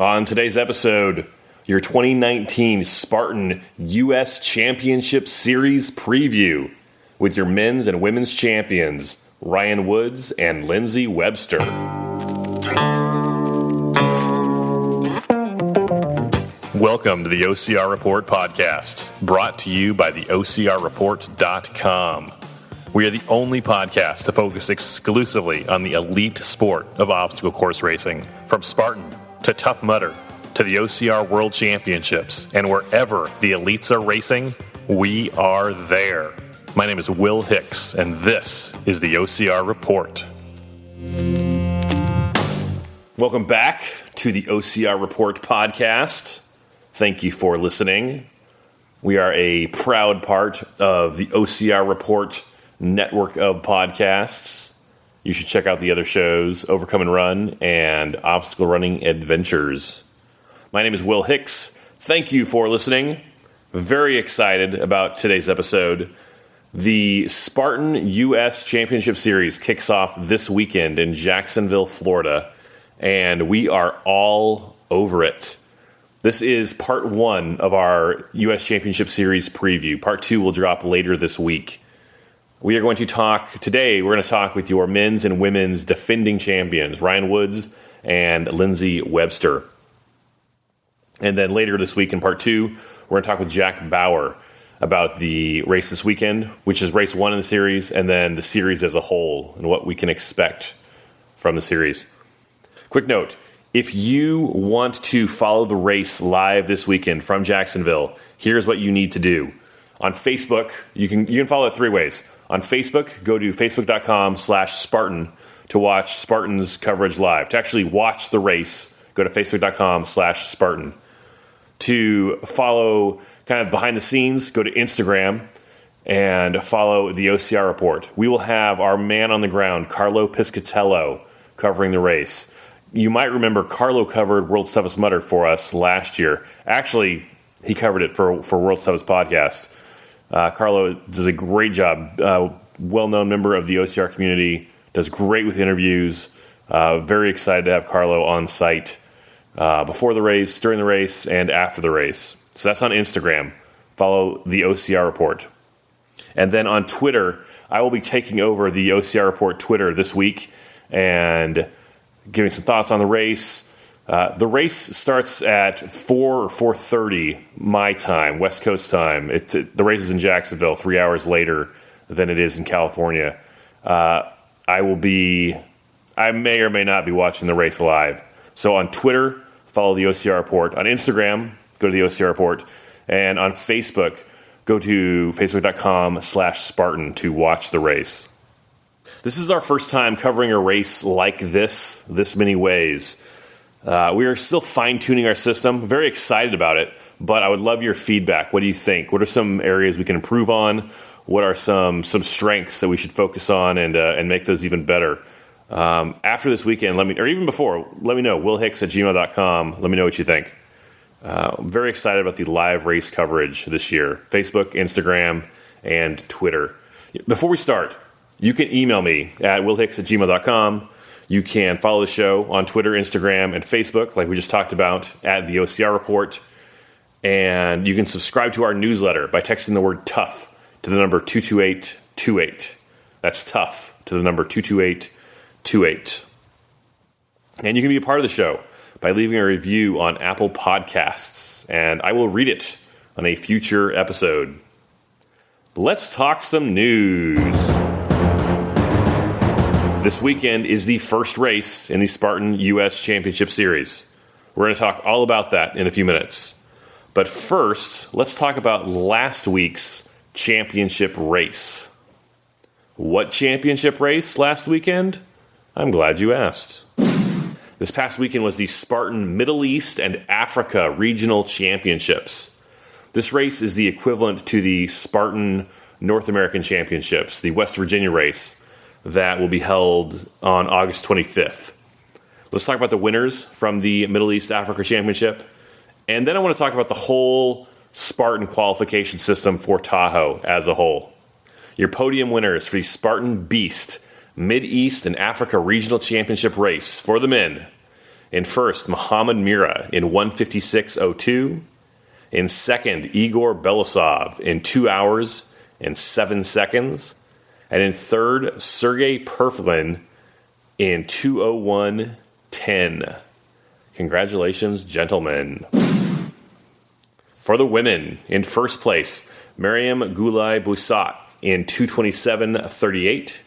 On today's episode, your 2019 Spartan US Championship Series preview with your men's and women's champions, Ryan Woods and Lindsay Webster. Welcome to the OCR Report podcast, brought to you by the OCRReport.com. We are the only podcast to focus exclusively on the elite sport of obstacle course racing, from Spartan to Tough Mudder to the OCR World Championships, and wherever the elites are racing, we are there. My name is Will Hicks, and this is the OCR Report. Welcome back to the OCR Report podcast. Thank you for listening. We are a proud part of the OCR Report network of podcasts. You should check out the other shows, Overcome and Run and Obstacle Running Adventures. My name is Will Hicks. Thank you for listening. Very excited about today's episode. The Spartan US Championship Series kicks off this weekend in Jacksonville, Florida, and we are all over it. This is part one of our US Championship Series preview. Part two will drop later this week. We are going to talk today. We're going to talk with your men's and women's defending champions, Ryan Woods and Lindsay Webster. And then later this week in part two, we're going to talk with Jack Bauer about the race this weekend, which is race one in the series, and then the series as a whole and what we can expect from the series. Quick note, if you want to follow the race live this weekend from Jacksonville, here's what you need to do. On Facebook, you can follow it three ways. On Facebook, go to facebook.com/Spartan to watch Spartan's coverage live. To actually watch the race, go to facebook.com/Spartan. To follow kind of behind the scenes, go to Instagram and follow the OCR Report. We will have our man on the ground, Carlo Piscatello, covering the race. You might remember Carlo covered World's Toughest Mudder for us last year. Actually, he covered it for World's Toughest Podcast. Carlo does a great job. Well-known member of the OCR community, does great with interviews. Very excited to have Carlo on site before the race, during the race, and after the race. So that's on Instagram. Follow the OCR Report. And then on Twitter, I will be taking over the OCR Report Twitter this week and giving some thoughts on the race. The race starts at 4 or 4:30 my time, West Coast time. The race is in Jacksonville 3 hours later than it is in California. I may or may not be watching the race live. So on Twitter, follow the OCR Report. On Instagram, go to the OCR Report. And on Facebook, go to facebook.com/Spartan to watch the race. This is our first time covering a race like this many ways. We are still fine-tuning our system. Very excited about it, but I would love your feedback. What do you think? What are some areas we can improve on? What are some strengths that we should focus on and make those even better? After this weekend, or even before, let me know. willhicks@gmail.com. Let me know what you think. Very excited about the live race coverage this year. Facebook, Instagram, and Twitter. Before we start, you can email me at willhicks@gmail.com. You can follow the show on Twitter, Instagram, and Facebook, like we just talked about, at the OCR Report. And you can subscribe to our newsletter by texting the word TOUGH to the number 22828. That's TOUGH to the number 22828. And you can be a part of the show by leaving a review on Apple Podcasts, and I will read it on a future episode. Let's talk some news. This weekend is the first race in the Spartan US Championship Series. We're going to talk all about that in a few minutes. But first, let's talk about last week's championship race. What championship race last weekend? I'm glad you asked. This past weekend was the Spartan Middle East and Africa Regional Championships. This race is the equivalent to the Spartan North American Championships, the West Virginia race, that will be held on August 25th. Let's talk about the winners from the Middle East Africa Championship. And then I want to talk about the whole Spartan qualification system for Tahoe as a whole. Your podium winners for the Spartan Beast Mid-East and Africa Regional Championship race for the men. In first, Muhammad Mira in 1:56.02. In second, Igor Belousov in 2 hours and 7 seconds. And in third, Sergey Perflin in 2:01.10. Congratulations, gentlemen. For the women, in first place, Mariam Gulay-Boussat in 2:27.38.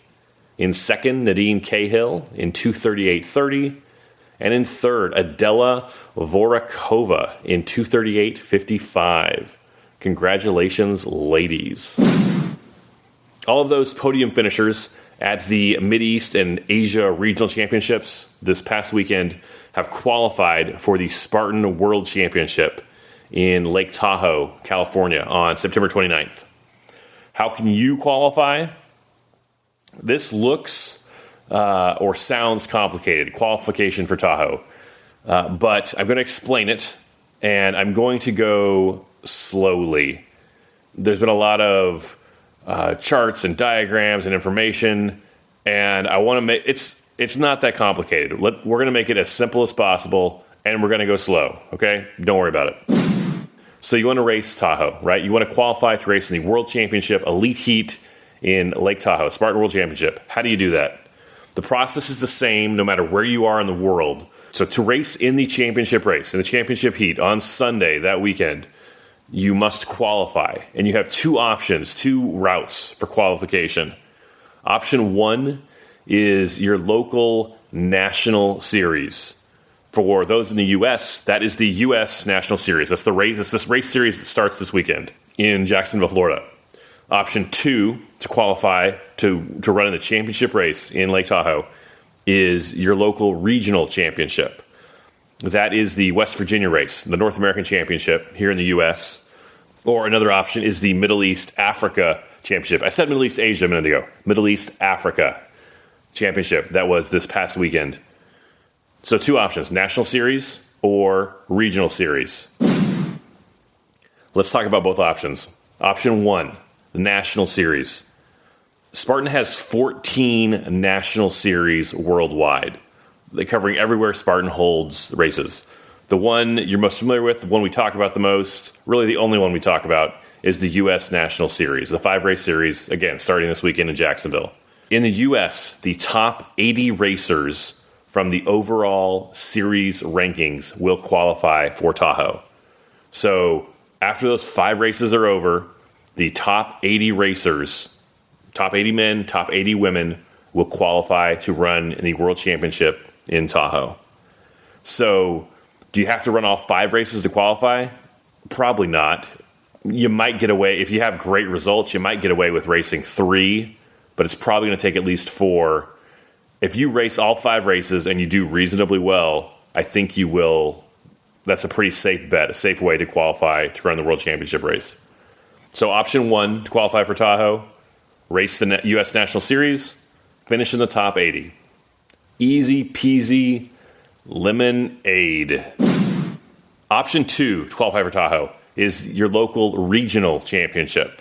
In second, Nadine Cahill in 2:38.30. And in third, Adela Vorakova in 2:38.55. Congratulations, ladies. All of those podium finishers at the Mideast and Asia Regional Championships this past weekend have qualified for the Spartan World Championship in Lake Tahoe, California on September 29th. How can you qualify? This looks or sounds complicated, qualification for Tahoe. But I'm going to explain it, and I'm going to go slowly. There's been a lot of charts and diagrams and information, and I want to make it's not that complicated. We're going to make it as simple as possible, and we're going to go slow, okay? Don't worry about it. So you want to race Tahoe, right? You want to qualify to race in the World Championship Elite Heat in Lake Tahoe, Spartan World Championship. How do you do that? The process is the same no matter where you are in the world. So to race in the championship race, in the championship heat on Sunday that weekend, you must qualify. And you have two options, two routes for qualification. Option one is your local national series. For those in the U.S., that is the U.S. National Series. That's the race. It's this race series that starts this weekend in Jacksonville, Florida. Option two to qualify to run in the championship race in Lake Tahoe is your local regional championship. That is the West Virginia race, the North American Championship here in the U.S. Or another option is the Middle East Africa Championship. I said Middle East Asia a minute ago. Middle East Africa Championship. That was this past weekend. So two options, National Series or Regional Series. Let's talk about both options. Option one, the National Series. Spartan has 14 National Series worldwide. They're covering everywhere Spartan holds races. The one you're most familiar with, the one we talk about the most, really the only one we talk about, is the U.S. National Series, the 5-race series, again, starting this weekend in Jacksonville. In the U.S., the top 80 racers from the overall series rankings will qualify for Tahoe. So after those 5 races are over, the top 80 racers, top 80 men, top 80 women, will qualify to run in the World Championship in Tahoe. So do you have to run all 5 races to qualify? Probably not. You might get away, if you have great results, you might get away with racing 3, but it's probably going to take at least 4. If you race all 5 races and you do reasonably well, I think you will. That's a pretty safe bet, a safe way to qualify to run the World Championship race. So option one, to qualify for Tahoe, race the U.S. National Series, finish in the top 80. Easy peasy lemonade. Option two, to qualify for Tahoe, is your local regional championship.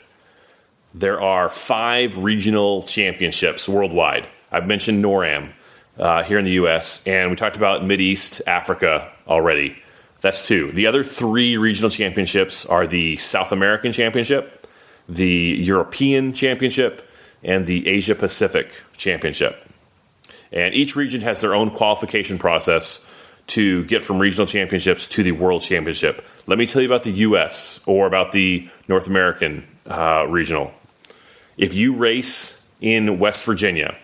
There are 5 regional championships worldwide. I've mentioned NORAM here in the U.S., and we talked about Mideast Africa already. That's 2. The other 3 regional championships are the South American Championship, the European Championship, and the Asia Pacific Championship. And each region has their own qualification process to get from regional championships to the World Championship. Let me tell you about the U.S. or about the North American regional. If you race in West Virginia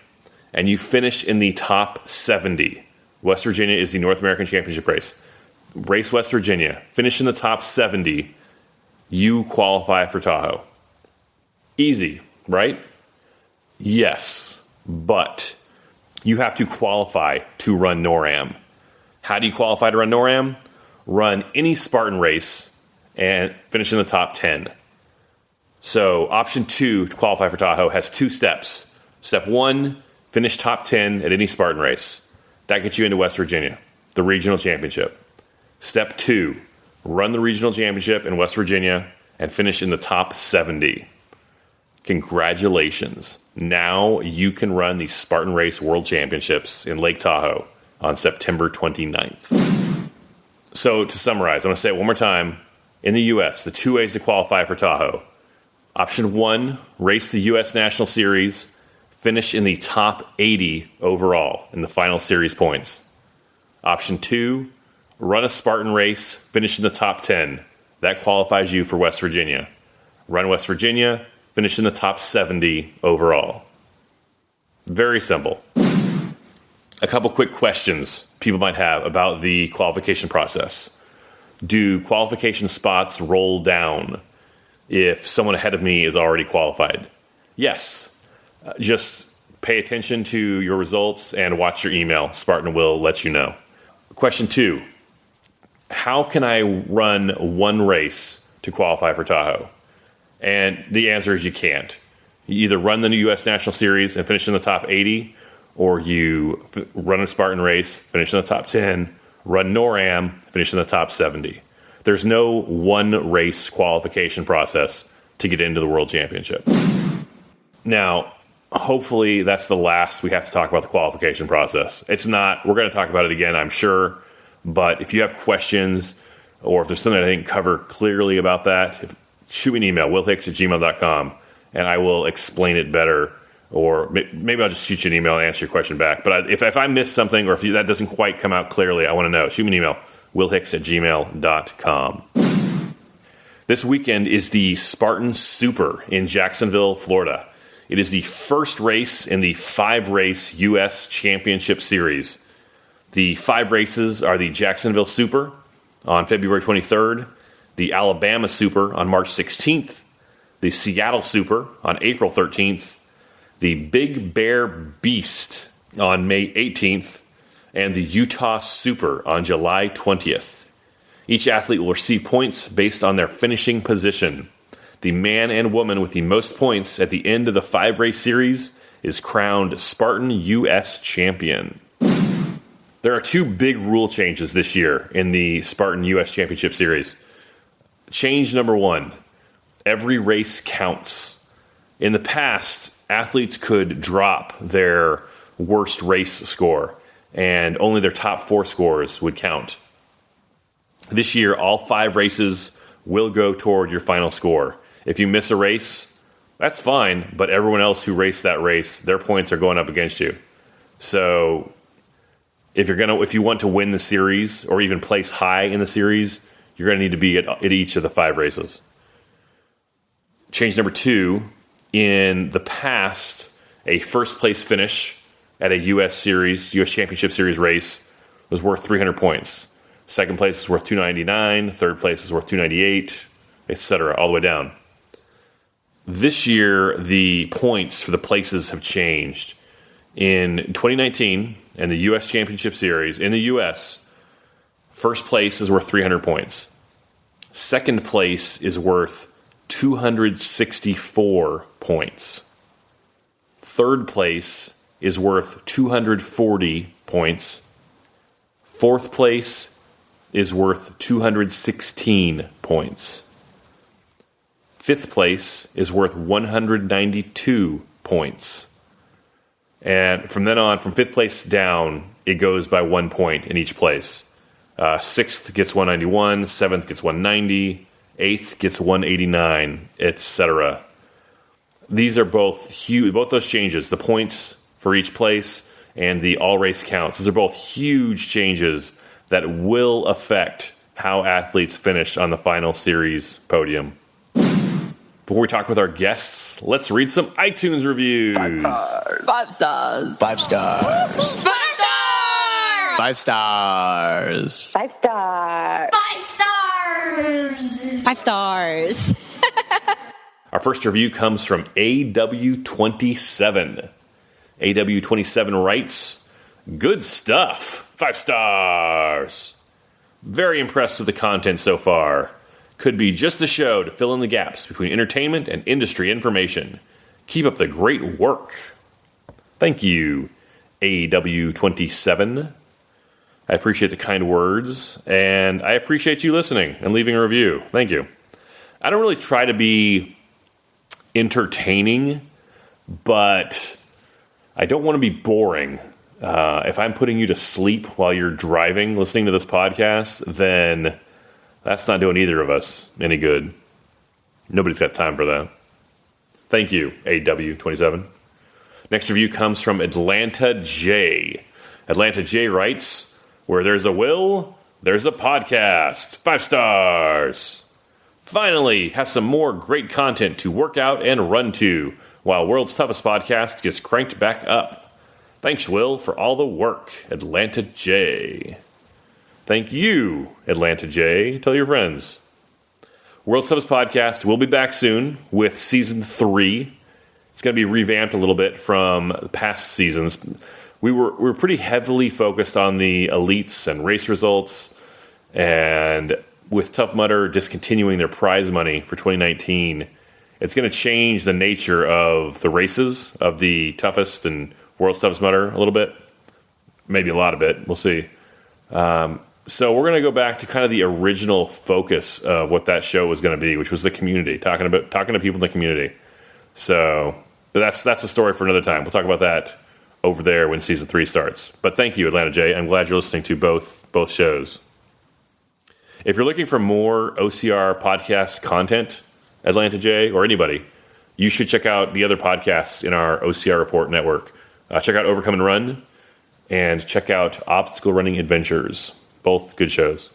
and you finish in the top 70, West Virginia is the North American Championship race. Race West Virginia, finish in the top 70, you qualify for Tahoe. Easy, right? Yes, but you have to qualify to run NORAM. How do you qualify to run NORAM? Run any Spartan race and finish in the top 10. So option 2 to qualify for Tahoe has 2 steps. Step 1, finish top 10 at any Spartan race. That gets you into West Virginia, the regional championship. Step 2, run the regional championship in West Virginia and finish in the top 70. Congratulations. Now you can run the Spartan Race World Championships in Lake Tahoe on September 29th. So to summarize, I'm going to say it one more time. In the U.S., the 2 ways to qualify for Tahoe. Option 1, race the U.S. National Series, finish in the top 80 overall in the final series points. Option 2, run a Spartan race, finish in the top 10. That qualifies you for West Virginia. Run West Virginia, finish in the top 70 overall. Very simple. A couple quick questions people might have about the qualification process. Do qualification spots roll down if someone ahead of me is already qualified? Yes. Just pay attention to your results and watch your email. Spartan will let you know. Question 2. How can I run one race to qualify for Tahoe? And the answer is you can't. You either run the U.S. National Series and finish in the top 80, or you run a Spartan race, finish in the top 10, run NORAM, finish in the top 70. There's no one race qualification process to get into the World Championship. Now, hopefully that's the last we have to talk about the qualification process. It's not. We're going to talk about it again, I'm sure. But if you have questions or if there's something I didn't cover clearly about that, shoot me an email, willhicks@gmail.com, and I will explain it better. Or maybe I'll just shoot you an email and answer your question back. But if I missed something or if that doesn't quite come out clearly, I want to know. Shoot me an email, willhicks@gmail.com. This weekend is the Spartan Super in Jacksonville, Florida. It is the first race in the 5-race US Championship Series. The 5 races are the Jacksonville Super on February 23rd, the Alabama Super on March 16th, the Seattle Super on April 13th, the Big Bear Beast on May 18th, and the Utah Super on July 20th. Each athlete will receive points based on their finishing position. The man and woman with the most points at the end of the 5-race series is crowned Spartan US Champion. There are 2 big rule changes this year in the Spartan US Championship Series. Change number 1, every race counts. In the past, athletes could drop their worst race score, and only their top 4 scores would count. This year, all 5 races will go toward your final score. If you miss a race, that's fine, but everyone else who raced that race, their points are going up against you. So if you want to win the series or even place high in the series, you're going to need to be at each of the 5 races. Change number 2, in the past, a first place finish at a US Championship Series race was worth 300 points. Second place is worth 299, third place is worth 298, etc., all the way down. This year, the points for the places have changed. In 2019, in the US Championship Series, in the US, first place is worth 300 points. Second place is worth 264 points. Third place is worth 240 points. Fourth place is worth 216 points. Fifth place is worth 192 points. And from then on, from 5th place down, it goes by 1 point in each place. 6th gets 191, 7th gets 190, 8th gets 189, etc. These are both huge. Both those changes, the points for each place and the all race counts, those are both huge changes that will affect how athletes finish on the final series podium. Before we talk with our guests, let's read some iTunes reviews. 5 stars. 5 stars. 5 stars. 5 stars. 5 stars. 5 stars. 5 stars. Our first review comes from AW27. AW27 writes, "Good stuff. 5 stars. Very impressed with the content so far. Could be just a show to fill in the gaps between entertainment and industry information. Keep up the great work." Thank you, AW27. I appreciate the kind words, and I appreciate you listening and leaving a review. Thank you. I don't really try to be entertaining, but I don't want to be boring. If I'm putting you to sleep while you're driving, listening to this podcast, then that's not doing either of us any good. Nobody's got time for that. Thank you, AW27. Next review comes from Atlanta J. Atlanta J writes, "Where there's a will, there's a podcast. 5 stars. Finally, have some more great content to work out and run to while World's Toughest Podcast gets cranked back up. Thanks, Will, for all the work. Atlanta J." Thank you, Atlanta J. Tell your friends. World's Toughest Podcast will be back soon with Season 3. It's going to be revamped a little bit from past seasons. We were pretty heavily focused on the elites and race results, and with Tough Mudder discontinuing their prize money for 2019, it's going to change the nature of the races of the toughest and World's Toughest Mudder a little bit. Maybe a lot of it. We'll see. So we're going to go back to kind of the original focus of what that show was going to be, which was the community, talking to people in the community. So, but that's a story for another time. We'll talk about that over there when Season 3 starts. But thank you, Atlanta J. I'm glad you're listening to both shows. If you're looking for more OCR podcast content, Atlanta J, or anybody, you should check out the other podcasts in our OCR Report network. Check out Overcome and Run, and check out Obstacle Running Adventures. Both good shows.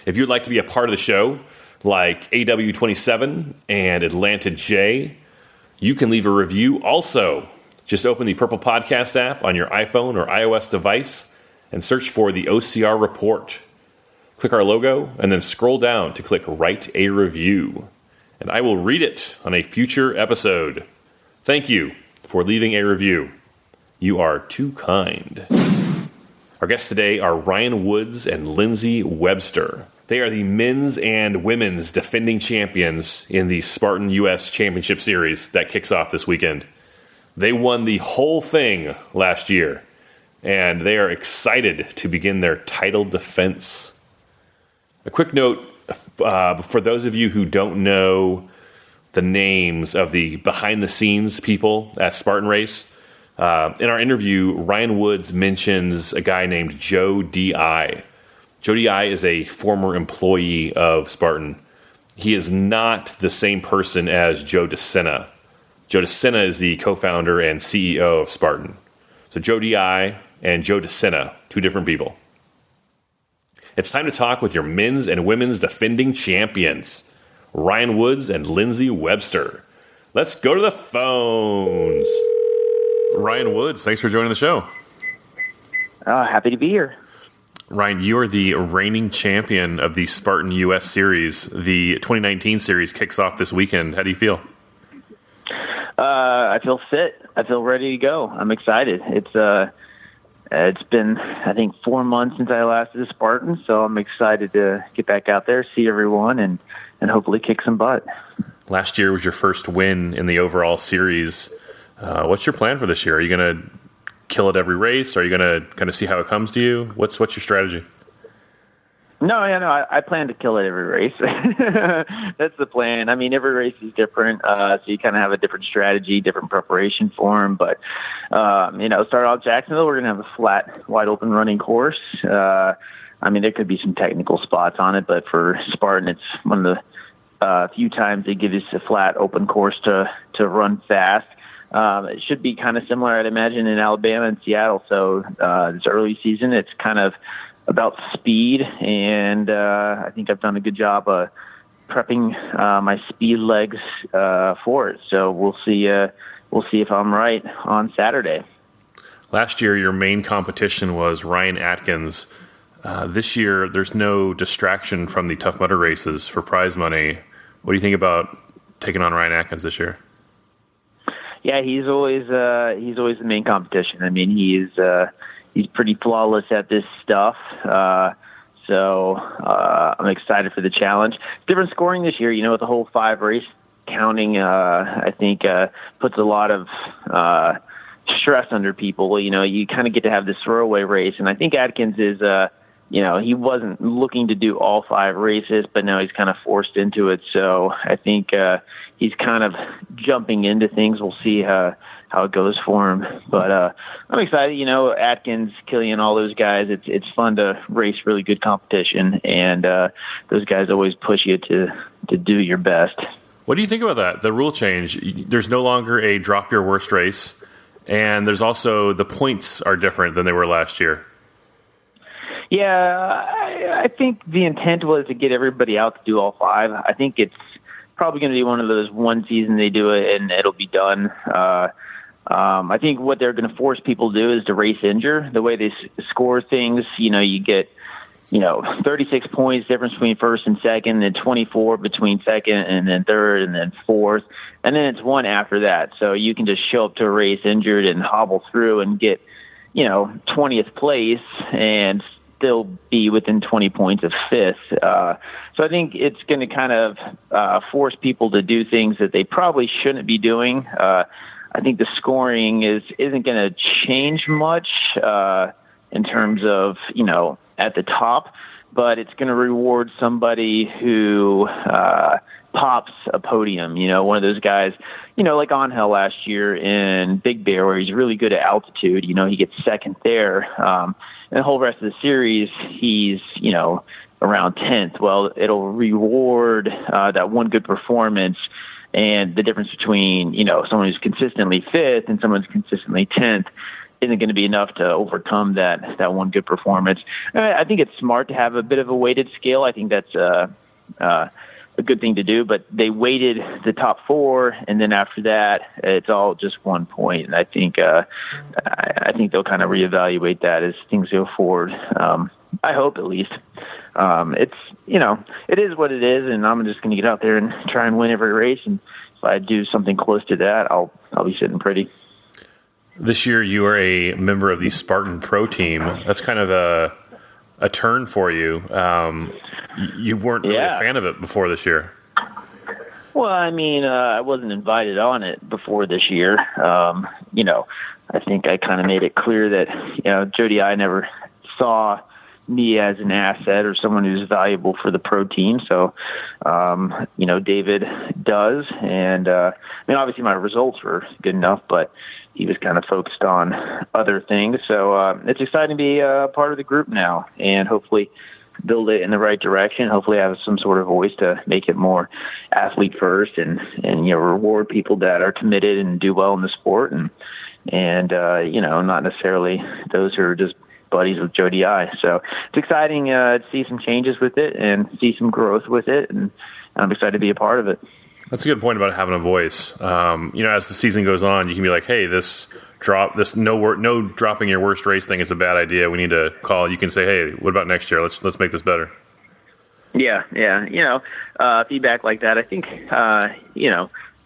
If you'd like to be a part of the show, like AW27 and Atlanta J, you can leave a review also. Just open the Purple Podcast app on your iPhone or iOS device and search for the OCR Report. Click our logo and then scroll down to click Write a Review. And I will read it on a future episode. Thank you for leaving a review. You are too kind. Our guests today are Ryan Woods and Lindsay Webster. They are the men's and women's defending champions in the Spartan US Championship Series that kicks off this weekend. They won the whole thing last year, and they are excited to begin their title defense. A quick note, for those of you who don't know the names of the behind-the-scenes people at Spartan Race, in our interview, Ryan Woods mentions a guy named Joe D.I. Joe D.I. is a former employee of Spartan. He is not the same person as Joe DeSena. Joe DeSena is the co-founder and CEO of Spartan. So Joe D.I. and Joe DeSena, two different people. It's time to talk with your men's and women's defending champions, Ryan Woods and Lindsay Webster. Let's go to the phones. Ryan Woods, thanks for joining the show. Happy to be here. Ryan, you are the reigning champion of the Spartan US Series. The 2019 series kicks off this weekend. How do you feel? I feel fit. I feel ready to go. I'm excited. It's been, I think, 4 months since I last did a Spartan, so I'm excited to get back out there, see everyone, and hopefully kick some butt. Last year was your first win in the overall series. What's your plan for this year? Are you going to kill it every race? Are you going to kind of see how it comes to you? What's your strategy? No, I plan to kill it every race. That's the plan. I mean, every race is different, so you kind of have a different strategy, different preparation for them. But, start off Jacksonville, we're going to have a flat, wide-open running course. There could be some technical spots on it, but for Spartan, it's one of the few times they give us a flat, open course to run fast. It should be kind of similar, I'd imagine, in Alabama and Seattle. So this early season, it's kind of about speed, and I think I've done a good job prepping my speed legs for it. So we'll see if I'm right on Saturday. Last year, your main competition was Ryan Atkins. This year, there's no distraction from the Tough Mudder races for prize money. What do you think about taking on Ryan Atkins this year? Yeah, he's always the main competition. I mean, he's pretty flawless at this stuff. So I'm excited for the challenge. Different scoring this year, with the whole 5 race counting, I think puts a lot of stress under people. You kind of get to have this throwaway race. And I think Atkins is, he wasn't looking to do all 5 races, but now he's kind of forced into it. So I think he's kind of jumping into things. We'll see how it goes for him. But I'm excited. Atkins, Killian, all those guys. It's fun to race really good competition, and those guys always push you to do your best. What do you think about that? The rule change. There's no longer a drop your worst race, and there's also the points are different than they were last year. Yeah, I think the intent was to get everybody out to do all 5. I think it's probably going to be one of those one season they do it and it'll be done. I think what they're going to force people to do is to race injure. The way they score things, you get 36 points difference between first and second, and 24 between second and then third and then fourth. And then it's 1 after that. So you can just show up to a race injured and hobble through and get, 20th place and still be within 20 points of 5th. So I think it's going to kind of force people to do things that they probably shouldn't be doing. I think the scoring isn't going to change much in terms of, at the top, but it's going to reward somebody who pops a podium, one of those guys, like Angel last year in Big Bear, where he's really good at altitude. He gets second there. And the whole rest of the series, he's, around 10th. Well, it'll reward that one good performance, and the difference between, someone who's consistently 5th and someone who's consistently 10th isn't going to be enough to overcome that one good performance. I think it's smart to have a bit of a weighted scale. I think that's a good thing to do, but they weighted the top 4, and then after that, it's all just 1 point. And I think they'll kind of reevaluate that as things go forward. I hope, at least. It is what it is, and I'm just going to get out there and try and win every race. And if I do something close to that, I'll be sitting pretty. This year, you are a member of the Spartan Pro team. That's kind of a turn for you. You weren't really a fan of it before this year. Well, I wasn't invited on it before this year. I think I kind of made it clear that, Jody, I never saw me as an asset or someone who's valuable for the pro team. So, David does. And, obviously my results were good enough, but he was kind of focused on other things. So, it's exciting to be a part of the group now and hopefully build it in the right direction. Hopefully have some sort of voice to make it more athlete first and reward people that are committed and do well in the sport and not necessarily those who are just buddies with Jody I. So it's exciting to see some changes with it and see some growth with it, and I'm excited to be a part of it. That's a good point about having a voice. As the season goes on, you can be like, hey, this no dropping your worst race thing is a bad idea. We need to call. You can say, hey, what about next year? Let's make this better. Yeah. Feedback like that. I think,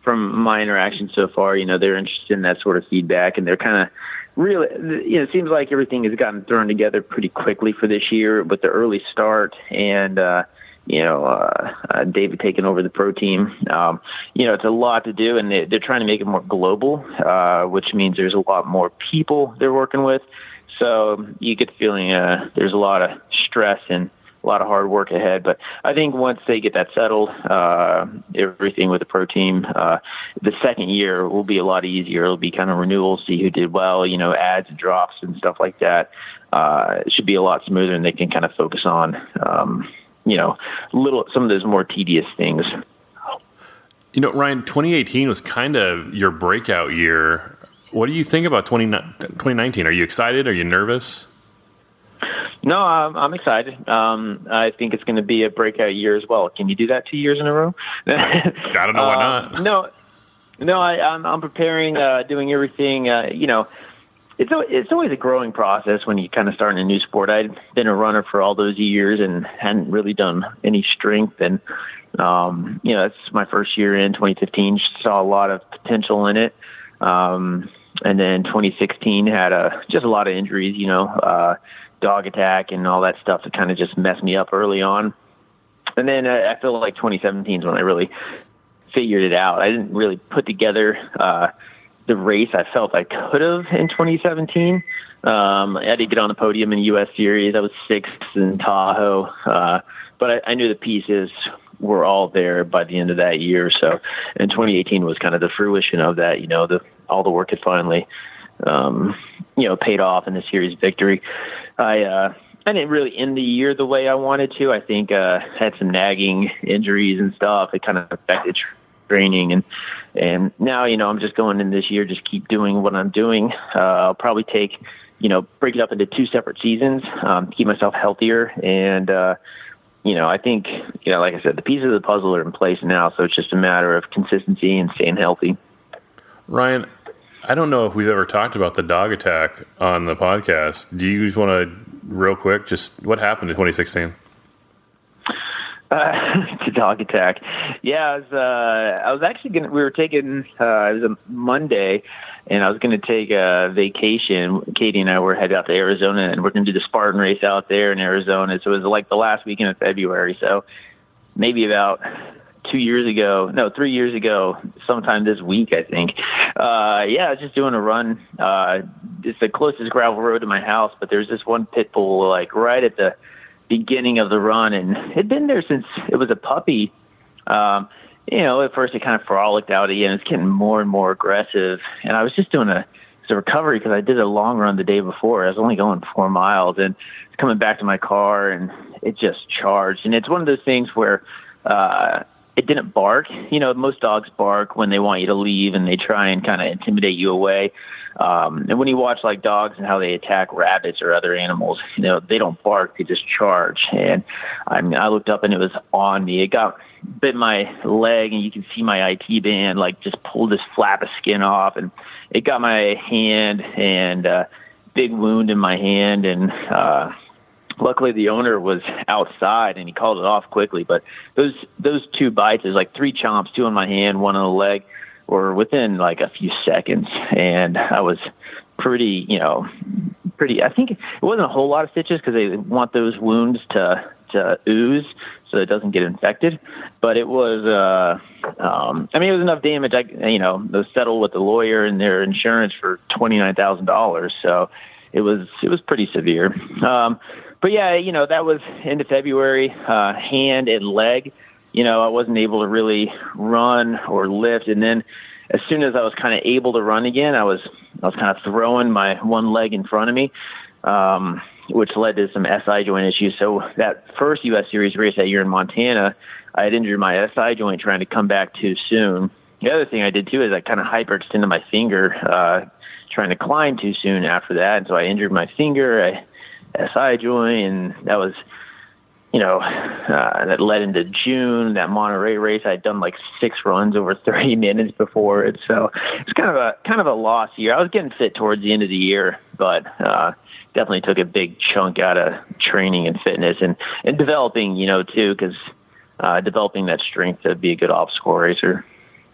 from my interaction so far, they're interested in that sort of feedback, and they're kind of really, it seems like everything has gotten thrown together pretty quickly for this year with the early start and, David taking over the pro team. It's a lot to do, and they're trying to make it more global, which means there's a lot more people they're working with. So you get the feeling there's a lot of stress and a lot of hard work ahead. But I think once they get that settled, everything with the pro team, the second year will be a lot easier. It'll be kind of renewal, see who did well, adds and drops and stuff like that. It should be a lot smoother, and they can kind of focus on, some of those more tedious things. Ryan, 2018 was kind of your breakout year. What do you think about 2019? Are you excited? Are you nervous? No, I'm excited. I think it's going to be a breakout year as well. Can you do that 2 years in a row? I don't know why not. No, I'm preparing, doing everything. It's always a growing process when you kind of start in a new sport. I'd been a runner for all those years and hadn't really done any strength. And, that's my first year in 2015, saw a lot of potential in it. And then 2016 had just a lot of injuries, dog attack and all that stuff that kind of just messed me up early on. And then I feel like 2017 is when I really figured it out. I didn't really put together the race I felt I could have in 2017. I did get on the podium in the US Series. I was 6th in Tahoe. But I knew the pieces were all there by the end of that year. So, and 2018 was kind of the fruition of that. All the work had finally, paid off in the series victory. I didn't really end the year the way I wanted to. I think had some nagging injuries and stuff. It kind of affected training, and now I'm just going in this year, just keep doing what I'm doing. I'll probably take, break it up into 2 separate seasons, keep myself healthier, and I think like I said, the pieces of the puzzle are in place now, so it's just a matter of consistency and staying healthy. Ryan, I don't know if we've ever talked about the dog attack on the podcast. Do you just want to, real quick, just what happened in 2016? The dog attack. Yeah, I was actually we were taking, it was a Monday, and I was going to take a vacation. Katie and I were headed out to Arizona, and we're going to do the Spartan race out there in Arizona. So it was like the last weekend of February. So maybe about 3 years ago, sometime this week, I think. I was just doing a run. It's the closest gravel road to my house, but there's this one pit bull like right at the beginning of the run, and it'd been there since it was a puppy. At first it kind of frolicked out again. It's getting more and more aggressive, and I was just doing a recovery because I did a long run the day before. I was only going 4 miles, and coming back to my car, and it just charged. And it's one of those things where it didn't bark. Most dogs bark when they want you to leave, and they try and kind of intimidate you away. And when you watch like dogs and how they attack rabbits or other animals, they don't bark, they just charge. And I looked up and it was on me. It bit my leg, and you can see my IT band like just pulled this flap of skin off, and it got my hand, and big wound in my hand. And luckily the owner was outside and he called it off quickly. But those 2 bites, there's like 3 chomps, 2 on my hand, 1 on the leg, or within like a few seconds. And I was pretty, I think it wasn't a whole lot of stitches because they want those wounds to ooze so it doesn't get infected. But it was, it was enough damage. Those settled with the lawyer and their insurance for $29,000. So it was pretty severe. But yeah, that was end of February, hand and leg. I wasn't able to really run or lift. And then as soon as I was kind of able to run again, I was kind of throwing my one leg in front of me, which led to some SI joint issues. So that first U.S. Series race that year in Montana, I had injured my SI joint trying to come back too soon. The other thing I did too is I kind of hyperextended my finger, trying to climb too soon after that. And so I injured my finger, SI joint, and that was, that led into June, that Monterey race. I'd done like 6 runs over 30 minutes before it. So it's kind of a lost year. I was getting fit towards the end of the year, but definitely took a big chunk out of training and fitness and developing, too, because developing that strength to be a good obstacle racer.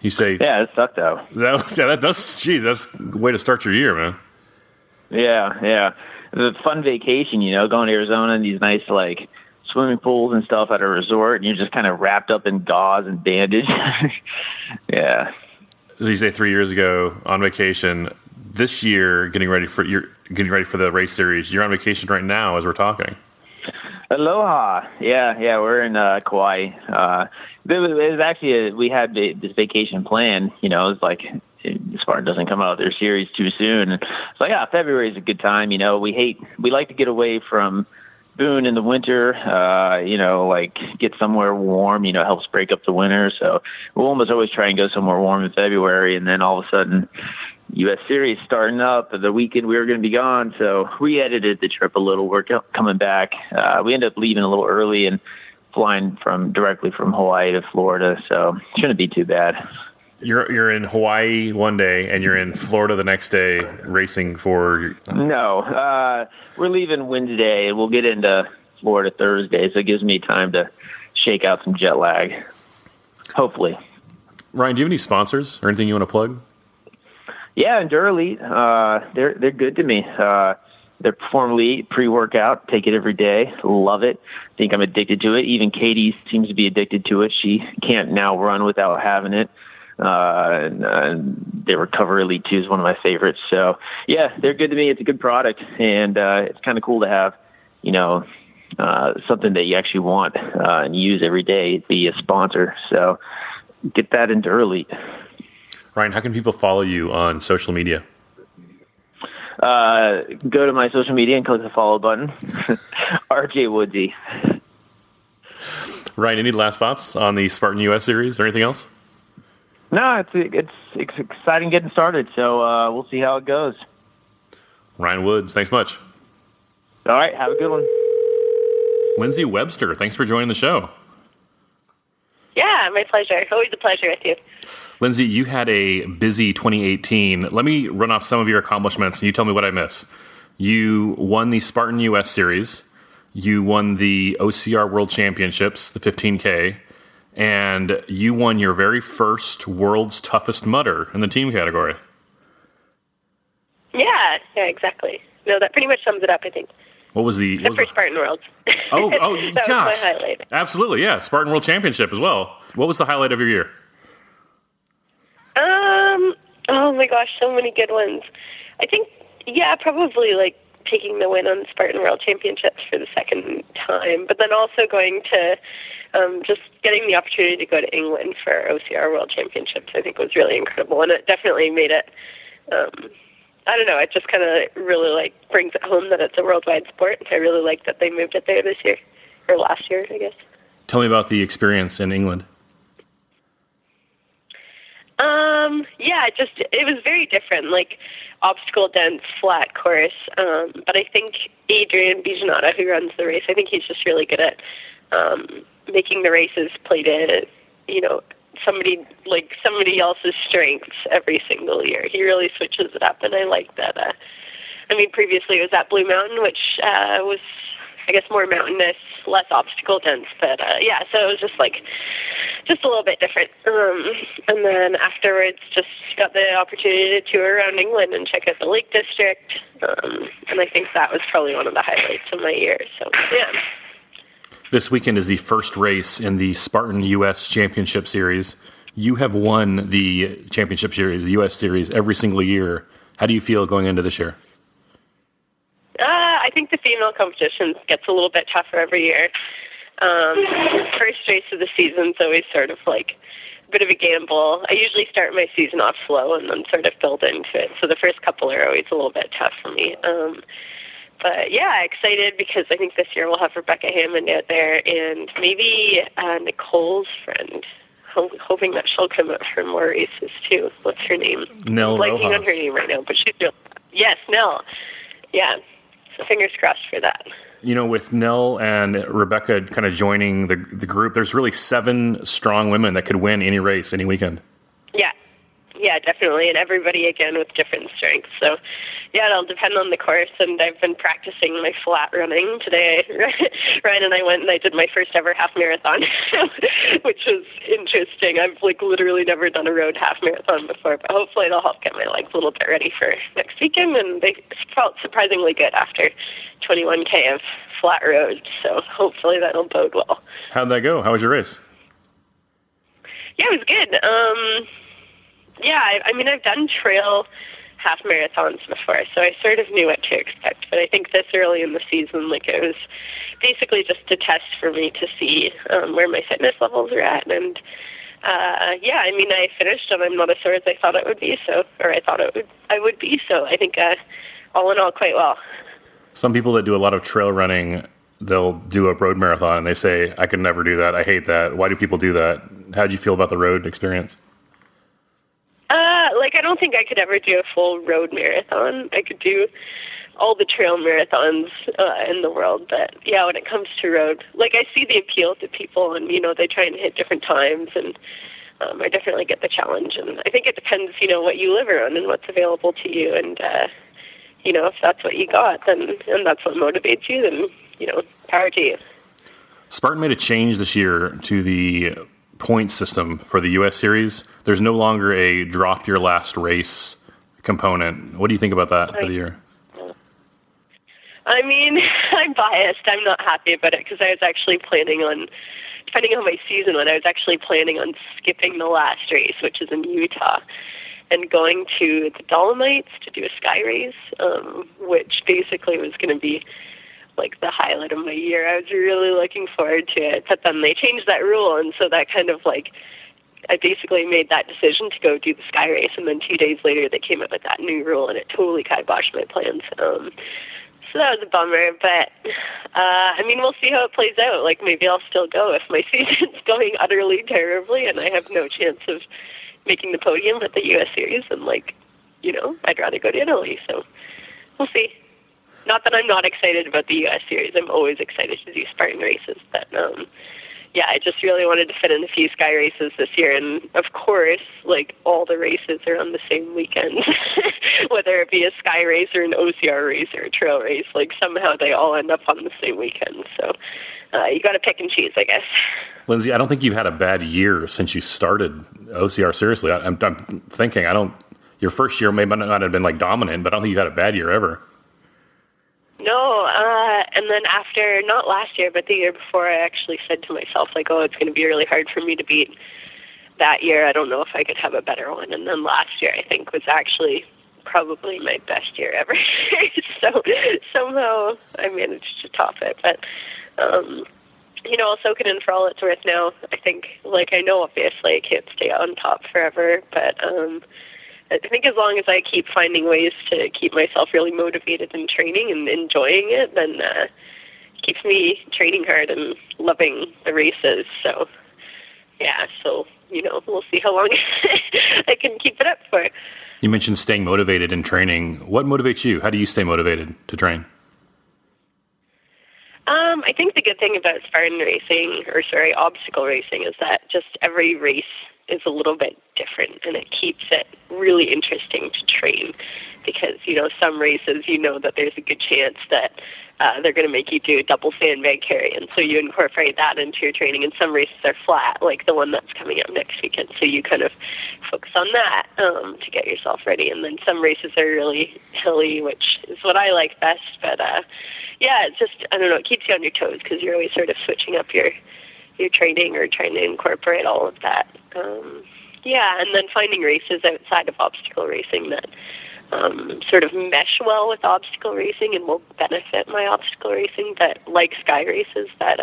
You say, yeah, it sucked though. That's a way to start your year, man. Yeah. The fun vacation, going to Arizona and these nice like swimming pools and stuff at a resort, and you're just kind of wrapped up in gauze and bandage. Yeah. So you say 3 years ago on vacation. This year, getting ready for the race series. You're on vacation right now as we're talking. Aloha. Yeah, we're in Kauai. It was actually we had this vacation plan. It was like Spartan doesn't come out of their series too soon. And it's like, February is a good time. We like to get away from Boone in the winter, like get somewhere warm, helps break up the winter. So we'll almost always try and go somewhere warm in February. And then all of a sudden, U.S. Series starting up the weekend we were going to be gone. So we edited the trip a little. We're coming back. We ended up leaving a little early and flying directly from Hawaii to Florida. So it shouldn't be too bad. You're in Hawaii one day and you're in Florida the next day racing for... No, we're leaving Wednesday and we'll get into Florida Thursday. So it gives me time to shake out some jet lag. Hopefully. Ryan, do you have any sponsors or anything you want to plug? Yeah, EndurElite, they're good to me. They're Perform Elite pre-workout. Take it every day. Love it. Think I'm addicted to it. Even Katie seems to be addicted to it. She can't now run without having it. And their Recover Elite 2 is one of my favorites. So yeah, they're good to me. It's a good product, and it's kind of cool to have, something that you actually want and use every day, be a sponsor. So get that into early. Ryan, how can people follow you on social media? Go to my social media and click the follow button. RJ Woodsy. Ryan, any last thoughts on the Spartan US Series or anything else? No, it's exciting getting started. So we'll see how it goes. Ryan Woods, thanks much. All right, have a good one. Lindsay Webster, thanks for joining the show. Yeah, my pleasure. Always a pleasure with you. Lindsay, you had a busy 2018. Let me run off some of your accomplishments, and you tell me what I miss. You won the Spartan US Series. You won the OCR World Championships, the 15K. And you won your very first World's Toughest Mudder in the team category. Yeah, exactly. No, that pretty much sums it up, I think. What was the... Except for Spartan World. Oh, that gosh. was my highlight. Absolutely, yeah. Spartan World Championship as well. What was the highlight of your year? Oh my gosh, so many good ones. I think, probably like taking the win on Spartan World Championships for the second time, but then also going to just getting the opportunity to go to England for OCR World Championships, I think was really incredible, and it definitely made it. I don't know, it just kind of really like brings it home that it's a worldwide sport. I really like that they moved it there this year, or last year, I guess. Tell me about the experience in England. It was very different, like obstacle dense, flat course. But I think Adrian Bijanata, who runs the race, I think he's just really good at making the races play to, somebody else's strengths every single year. He really switches it up, and I like that. Previously it was at Blue Mountain, which was, I guess, more mountainous, less obstacle dense, but so it was just a little bit different. And then afterwards, just got the opportunity to tour around England and check out the Lake District, and I think that was probably one of the highlights of my year. So yeah. This weekend is the first race in the Spartan US Championship Series. You have won the Championship Series, the US Series, every single year. How do you feel going into this year? I think the female competition gets a little bit tougher every year. First race of the season is always sort of like a bit of a gamble. I usually start my season off slow and then sort of build into it. So the first couple are always a little bit tough for me. But yeah, excited because I think this year we'll have Rebecca Hammond out there and maybe Nicole's friend. Hoping that she'll come up for more races too. What's her name? Nell I'm blanking Rojas. on her name right now, but she's real. Yes, Nell. Yeah. So fingers crossed for that. With Nell and Rebecca kind of joining the group, there's really 7 strong women that could win any race, any weekend. Yeah, definitely. And everybody, again, with different strengths. So, yeah, it'll depend on the course. And I've been practicing my flat running today. Ryan and I went and I did my first ever half marathon, which was interesting. I've literally never done a road half marathon before, but hopefully it'll help get my legs a little bit ready for next weekend. And they felt surprisingly good after 21K of flat roads. So hopefully that'll bode well. How'd that go? How was your race? Yeah, it was good. I've done trail half marathons before, so I sort of knew what to expect. But I think this early in the season, it was basically just a test for me to see where my fitness levels are at. And I finished, and I'm not as sore as I thought it would be. I would be. So I think all in all, quite well. Some people that do a lot of trail running, they'll do a road marathon, and they say, "I could never do that. I hate that. Why do people do that?" How'd you feel about the road experience? I don't think I could ever do a full road marathon. I could do all the trail marathons in the world, but yeah, when it comes to road, I see the appeal to people, and they try and hit different times, and I definitely get the challenge. And I think it depends, what you live around and what's available to you, and if that's what you got, and that's what motivates you, then power to you. Spartan made a change this year to the point system for the U.S. Series. There's no longer a drop your last race component. What do you think about that for the year? I'm biased. I'm not happy about it because I was actually planning on, depending on my season, when I was actually planning on skipping the last race, which is in Utah, and going to the Dolomites to do a sky race, which basically was going to be like the highlight of my year. I was really looking forward to it, but then they changed that rule, and so that kind of like, I basically made that decision to go do the sky race, and then 2 days later they came up with that new rule, and it totally kiboshed my plans. So that was a bummer, but I mean, we'll see how it plays out. Like, maybe I'll still go if my season's going utterly terribly and I have no chance of making the podium at the U.S. Series, and like, you know, I'd rather go to Italy. So we'll see. Not that I'm not excited about the U.S. Series. I'm always excited to do Spartan races, but yeah, I just really wanted to fit in a few sky races this year, and of course, like, all the races are on the same weekend, whether it be a sky race or an OCR race or a trail race. Like, somehow they all end up on the same weekend. So you got to pick and choose, I guess. Lindsay, I don't think you've had a bad year since you started OCR. Seriously, I'm thinking your first year may not have been like dominant, but I don't think you had a bad year ever. No, and then after, not last year, but the year before, I actually said to myself, like, oh, it's going to be really hard for me to beat that year. I don't know if I could have a better one. And then last year, I think, was actually probably my best year ever. So somehow I managed to top it. But, you know, I'll soak it in for all it's worth now. I think, like, I know obviously I can't stay on top forever, but I think as long as I keep finding ways to keep myself really motivated in training and enjoying it, then it keeps me training hard and loving the races. So, yeah, so, you know, we'll see how long I can keep it up for. You mentioned staying motivated in training. What motivates you? How do you stay motivated to train? I think the good thing about obstacle racing is that just every race is a little bit different, and it keeps it really interesting to train because, you know, some races, you know that there's a good chance that they're going to make you do a double sandbag carry, and so you incorporate that into your training, and some races are flat, like the one that's coming up next weekend, so you kind of focus on that to get yourself ready, and then some races are really hilly, which is what I like best, but yeah, it's just, I don't know, it keeps you on your toes because you're always sort of switching up your training or trying to incorporate all of that. Yeah, and then finding races outside of obstacle racing that sort of mesh well with obstacle racing and will benefit my obstacle racing, but like sky races that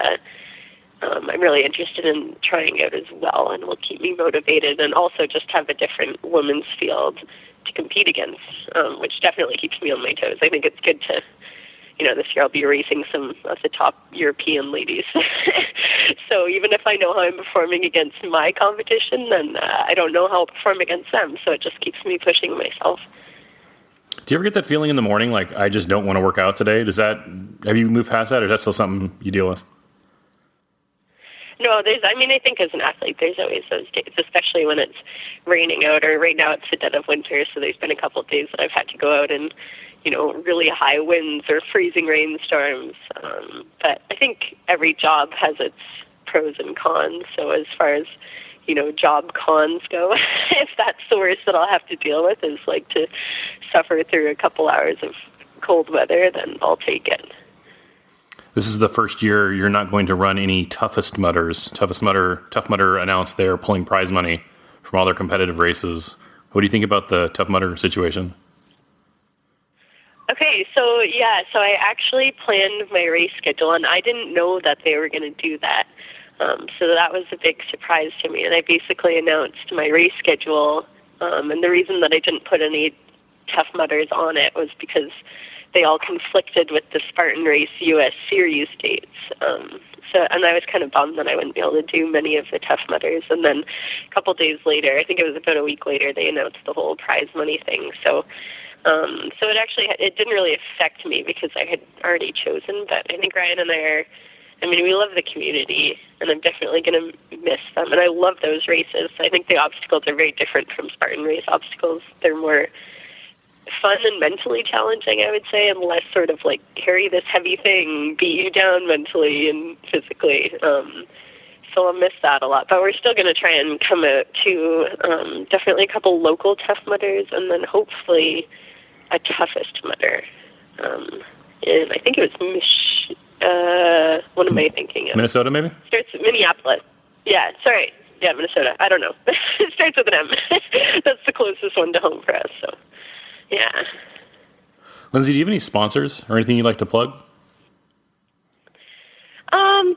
I'm really interested in trying out as well and will keep me motivated, and also just have a different women's field to compete against, which definitely keeps me on my toes. I think it's good to, you know, this year I'll be racing some of the top European ladies. So even if I know how I'm performing against my competition, then I don't know how I'll perform against them. So it just keeps me pushing myself. Do you ever get that feeling in the morning, like, I just don't want to work out today? Have you moved past that, or is that still something you deal with? No, I think as an athlete, there's always those days, especially when it's raining out, or right now it's the dead of winter, so there's been a couple of days that I've had to go out and, you know, really high winds or freezing rainstorms. But I think every job has its pros and cons. So as far as, you know, job cons go, if that's the worst that I'll have to deal with is like to suffer through a couple hours of cold weather, then I'll take it. This is the first year you're not going to run any Tough Mudder announced they're pulling prize money from all their competitive races. What do you think about the Tough Mudder situation? Okay, so I actually planned my race schedule, and I didn't know that they were going to do that. So that was a big surprise to me, and I basically announced my race schedule, and the reason that I didn't put any Tough Mudders on it was because they all conflicted with the Spartan Race US Series dates. And I was kind of bummed that I wouldn't be able to do many of the Tough Mudders. And then a couple days later, I think it was about a week later, they announced the whole prize money thing. So it didn't really affect me because I had already chosen. But I think Ryan and we love the community, and I'm definitely going to miss them. And I love those races. I think the obstacles are very different from Spartan race obstacles. They're more fun and mentally challenging, I would say, and less sort of like carry this heavy thing, beat you down mentally and physically. So I'll miss that a lot. But we're still going to try and come out to definitely a couple local Tough Mudders, and then hopefully a toughest mudder. And I think it was what am I thinking of? Minnesota, maybe? Starts with Minneapolis. Yeah, sorry. Yeah, Minnesota. I don't know. It starts with an M. That's the closest one to home for us, so yeah. Lindsay, do you have any sponsors or anything you'd like to plug?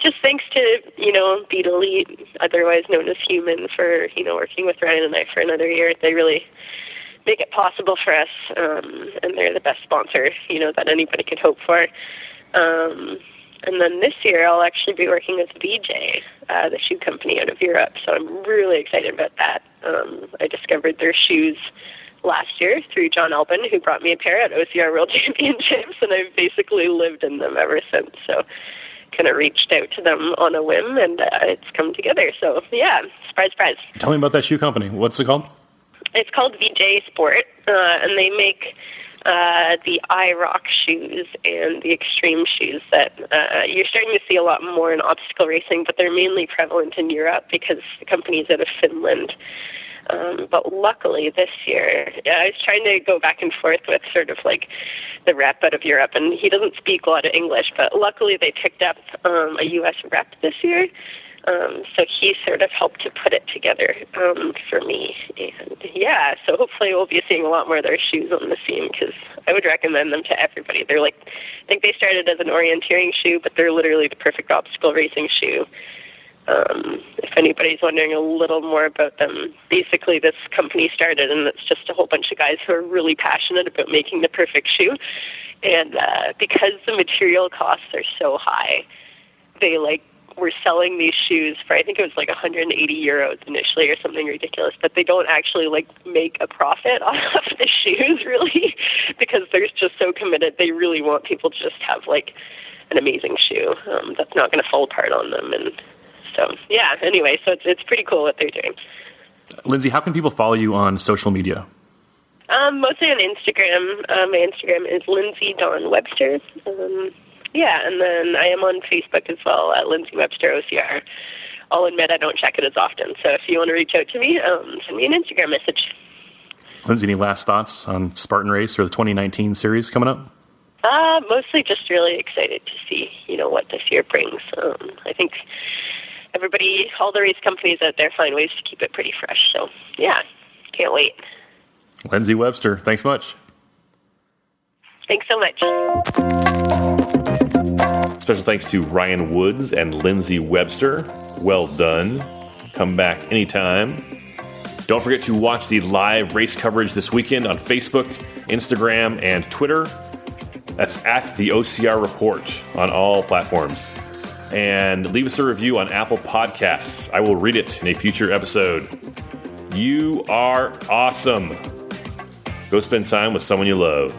Just thanks to, Beat Elite, otherwise known as Human, for, working with Ryan and I for another year. They really make it possible for us, and they're the best sponsor, that anybody could hope for. And then this year I'll actually be working with VJ, the shoe company out of Europe, so I'm really excited about that. I discovered their shoes last year through John Albin, who brought me a pair at OCR World Championships, and I've basically lived in them ever since. So kind of reached out to them on a whim, and it's come together. So, yeah, surprise, surprise. Tell me about that shoe company. What's it called? It's called VJ Sport, and they make the IROC shoes and the extreme shoes that you're starting to see a lot more in obstacle racing, but they're mainly prevalent in Europe because the company's out of Finland. But luckily this year, I was trying to go back and forth with sort of like the rep out of Europe, and he doesn't speak a lot of English, but luckily they picked up a U.S. rep this year. So he sort of helped to put it together for me. And yeah, so hopefully we'll be seeing a lot more of their shoes on the scene, because I would recommend them to everybody. They're like, I think they started as an orienteering shoe, but they're literally the perfect obstacle racing shoe. If anybody's wondering a little more about them, basically this company started, and it's just a whole bunch of guys who are really passionate about making the perfect shoe. And because the material costs are so high, they were selling these shoes for, I think it was like 180 euros initially or something ridiculous, but they don't actually make a profit off the shoes really, because they're just so committed. They really want people to just have an amazing shoe that's not going to fall apart on them. And so, yeah, anyway, so it's pretty cool what they're doing. Lindsay, how can people follow you on social media? Mostly on Instagram. My Instagram is Lindsay Webster. Yeah, and then I am on Facebook as well at Lindsay Webster OCR. I'll admit I don't check it as often, so if you want to reach out to me, send me an Instagram message. Lindsay, any last thoughts on Spartan Race or the 2019 series coming up? Mostly just really excited to see, what this year brings. I think everybody, all the race companies out there find ways to keep it pretty fresh. So, yeah, can't wait. Lindsay Webster, thanks much. Thanks so much. Special thanks to Ryan Woods and Lindsay Webster. Well done. Come back anytime. Don't forget to watch the live race coverage this weekend on Facebook, Instagram, and Twitter. That's at the OCR Report on all platforms. And leave us a review on Apple Podcasts. I will read it in a future episode. You are awesome. Go spend time with someone you love.